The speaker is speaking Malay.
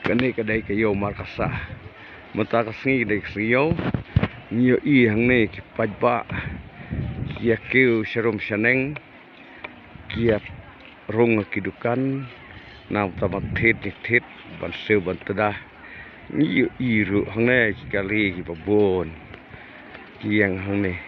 Kani kadai kayo markasa mata kasngi dai kriyo nyo I hangne ki pajba kia keu serum saneng kia rong kidukan na tama thet ban seu ban tada nyo I ru hangne ki kali ki babon kiang hangne